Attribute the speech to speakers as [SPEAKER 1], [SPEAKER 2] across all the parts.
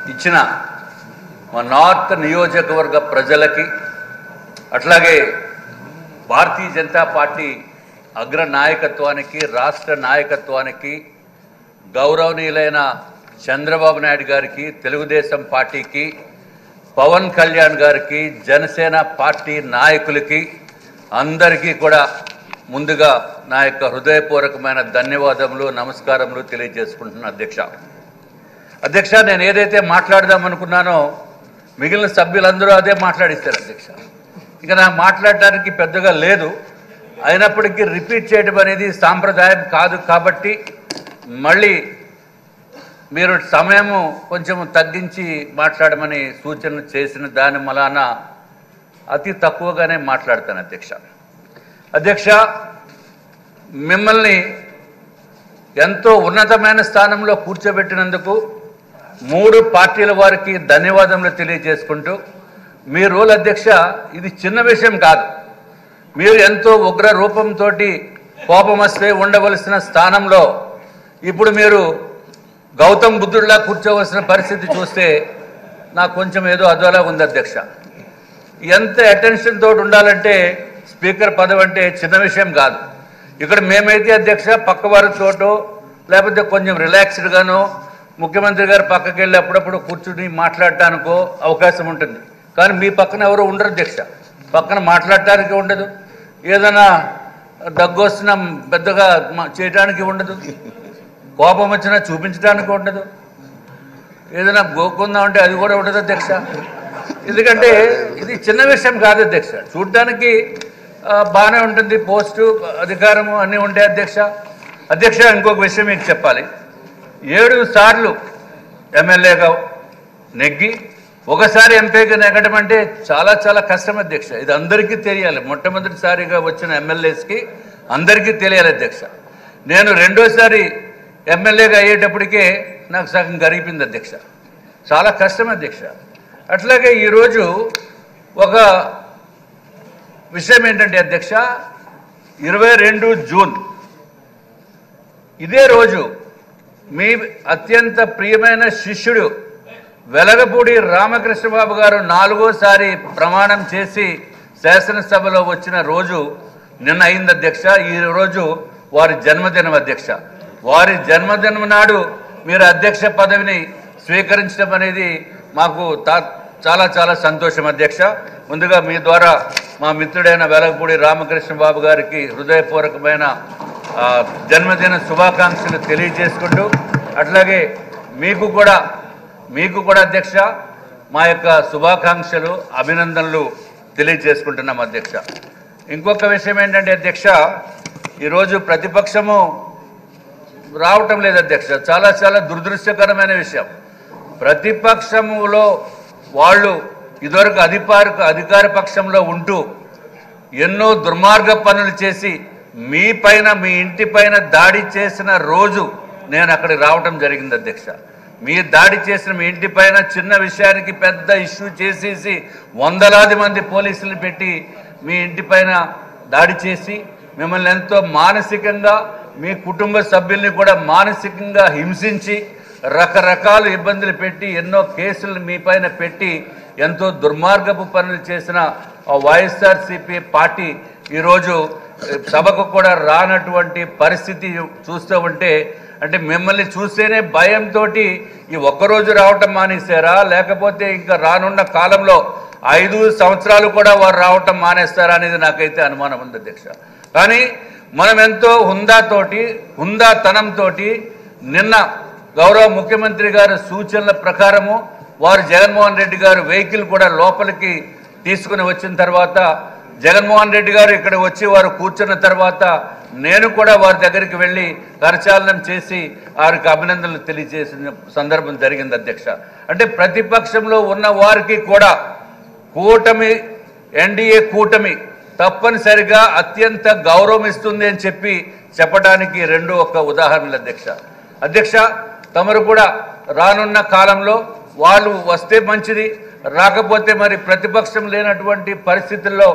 [SPEAKER 1] ఇచ్చిన మా నార్త్ నియోజకవర్గ ప్రజలకి అట్లాగే భారతీయ జనతా పార్టీ అగ్ర నాయకత్వానికి రాష్ట్ర నాయకత్వానికి గౌరవనీయులైన చంద్రబాబు నాయుడు గారికి తెలుగుదేశం పార్టీకి పవన్ కళ్యాణ్ గారికి జనసేన పార్టీ నాయకులకి అందరికీ కూడా ముందుగా నా యొక్క హృదయపూర్వకమైన ధన్యవాదములు నమస్కారములు తెలియజేసుకుంటున్నాను అధ్యక్ష నేను ఏదైతే మాట్లాడదాం అనుకున్నానో మిగిలిన సభ్యులందరూ అదే మాట్లాడిస్తారు అధ్యక్ష ఇక నాకు మాట్లాడడానికి పెద్దగా లేదు అయినప్పటికీ రిపీట్ చేయడం అనేది సాంప్రదాయం కాదు కాబట్టి మళ్ళీ మీరు సమయము కొంచెం తగ్గించి మాట్లాడమని సూచన చేసిన దాని వలన అతి తక్కువగానే మాట్లాడతాను అధ్యక్ష మిమ్మల్ని ఎంతో ఉన్నతమైన స్థానంలో కూర్చోబెట్టినందుకు 3 పార్టీల వారికి ధన్యవాదములు తెలియజేసుకుంటూ మీ రోల్ అధ్యక్ష ఇది చిన్న విషయం కాదు మీరు ఎంతో ఉగ్ర రూపంతో కోపం వస్తే ఉండవలసిన స్థానంలో ఇప్పుడు మీరు గౌతమ్ బుద్ధుడిలా కూర్చోవలసిన పరిస్థితి చూస్తే నాకు కొంచెం ఏదో అదోలా ఉంది అధ్యక్ష ఎంత అటెన్షన్ తోటి ఉండాలంటే స్పీకర్ పదవి అంటే చిన్న విషయం కాదు ఇక్కడ మేమైతే అధ్యక్ష పక్కవారితోటో లేకపోతే కొంచెం రిలాక్స్డ్గానో ముఖ్యమంత్రి గారు పక్కకి వెళ్ళి అప్పుడప్పుడు కూర్చుని మాట్లాడటానికో అవకాశం ఉంటుంది కానీ మీ పక్కన ఎవరు ఉండరు అధ్యక్ష పక్కన మాట్లాడటానికి ఉండదు ఏదైనా దగ్గు వస్తున్నా పెద్దగా చేయడానికి ఉండదు కోపం వచ్చినా చూపించడానికి ఉండదు ఏదైనా గోకుందాం అంటే అది కూడా ఉండదు అధ్యక్ష ఎందుకంటే ఇది చిన్న విషయం కాదు అధ్యక్ష చూడటానికి బాగానే ఉంటుంది పోస్టు అధికారము అన్నీ ఉంటాయి అధ్యక్ష ఇంకొక విషయం మీకు చెప్పాలి 7 సార్లు ఎమ్మెల్యేగా నెగ్గి ఒకసారి ఎంపీగా నెగ్గడం అంటే చాలా చాలా కష్టం అధ్యక్ష ఇది అందరికీ తెలియాలి మొట్టమొదటిసారిగా వచ్చిన ఎమ్మెల్యేస్కి అందరికీ తెలియాలి అధ్యక్ష నేను రెండోసారి ఎమ్మెల్యేగా అయ్యేటప్పటికే నాకు సగం గరిపింది అధ్యక్ష చాలా కష్టం అధ్యక్ష అట్లాగే ఈరోజు ఒక విషయం ఏంటంటే అధ్యక్ష 22 జూన్ ఇదే రోజు మీ అత్యంత ప్రియమైన శిష్యుడు వెలగపూడి రామకృష్ణబాబు గారు 4వసారి ప్రమాణం చేసి శాసనసభలో వచ్చిన రోజు నిన్న అయింది అధ్యక్ష ఈ రోజు వారి జన్మదినం అధ్యక్ష వారి జన్మదినం నాడు మీరు అధ్యక్ష పదవిని స్వీకరించడం అనేది మాకు చాలా చాలా సంతోషం అధ్యక్ష ముందుగా మీ ద్వారా మా మిత్రుడైన వెలగపూడి రామకృష్ణబాబు గారికి హృదయపూర్వకమైన జన్మదిన శుభాకాంక్షలు తెలియజేసుకుంటూ అట్లాగే మీకు కూడా అధ్యక్ష మా యొక్క శుభాకాంక్షలు అభినందనలు తెలియజేసుకుంటున్నాం అధ్యక్ష ఇంకొక విషయం ఏంటంటే అధ్యక్ష ఈరోజు ప్రతిపక్షము రావటం లేదు అధ్యక్ష చాలా చాలా దురదృష్టకరమైన విషయం ప్రతిపక్షములో వాళ్ళు ఇదివరకు అధికార పక్షంలో ఉంటూ ఎన్నో దుర్మార్గ పనులు చేసి మీ ఇంటి పైన దాడి చేసిన రోజు నేను అక్కడికి రావటం జరిగింది అధ్యక్ష మీ దాడి చేసిన మీ ఇంటి పైన చిన్న విషయానికి పెద్ద ఇష్యూ చేసేసి వందలాది మంది పోలీసులు పెట్టి మీ ఇంటి పైన దాడి చేసి మిమ్మల్ని ఎంతో మానసికంగా మీ కుటుంబ సభ్యుల్ని కూడా మానసికంగా హింసించి రకరకాల ఇబ్బందులు పెట్టి ఎన్నో కేసులు మీ పైన పెట్టి ఎంతో దుర్మార్గపు పనులు చేసిన వైఎస్ఆర్సీపీ పార్టీ ఈరోజు సభకు కూడా రానటువంటి పరిస్థితి చూస్తూ ఉంటే అంటే మిమ్మల్ని చూస్తేనే భయంతో ఈ ఒక్కరోజు రావటం మానేశారా లేకపోతే ఇంకా రానున్న కాలంలో 5 సంవత్సరాలు కూడా వారు రావటం మానేస్తారా అనేది నాకైతే అనుమానం ఉంది అధ్యక్ష కానీ మనం ఎంతో హుందాతనంతో నిన్న గౌరవ ముఖ్యమంత్రి గారి సూచనల ప్రకారము వారు జగన్మోహన్ రెడ్డి గారు వెహికల్ కూడా లోపలికి తీసుకుని వచ్చిన తర్వాత జగన్మోహన్ రెడ్డి గారు ఇక్కడ వచ్చి వారు కూర్చున్న తర్వాత నేను కూడా వారి దగ్గరికి వెళ్ళి కరచాలనం చేసి వారికి అభినందనలు తెలియజేసిన సందర్భం జరిగింది అధ్యక్ష అంటే ప్రతిపక్షంలో ఉన్న వారికి కూడా కూటమి ఎన్డీఏ కూటమి తప్పనిసరిగా అత్యంత గౌరవం ఇస్తుంది అని చెప్పడానికి 2 ఉదాహరణలు అధ్యక్ష తమరు కూడా రానున్న కాలంలో వాళ్ళు వస్తే మంచిది రాకపోతే మరి ప్రతిపక్షం లేనటువంటి పరిస్థితుల్లో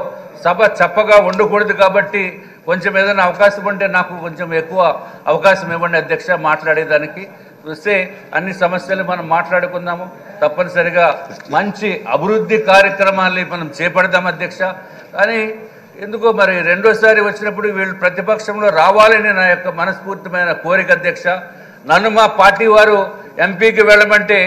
[SPEAKER 1] సభ చప్పగా ఉండకూడదు కాబట్టి కొంచెం ఏదైనా అవకాశం ఉంటే నాకు కొంచెం ఎక్కువ అవకాశం ఇవ్వండి అధ్యక్ష మాట్లాడేదానికి వస్తే అన్ని సమస్యలు మనం మాట్లాడుకుందాము. తప్పనిసరిగా మంచి అభివృద్ధి కార్యక్రమాల్ని మనం చేపడదాం అధ్యక్ష. కానీ ఎందుకో మరి రెండోసారి వచ్చినప్పుడు వీళ్ళు ప్రతిపక్షంలో రావాలని నా యొక్క మనస్ఫూర్తిమైన కోరిక అధ్యక్ష. నన్ను మా పార్టీ వారు ఎంపీకి వెళ్ళమంటే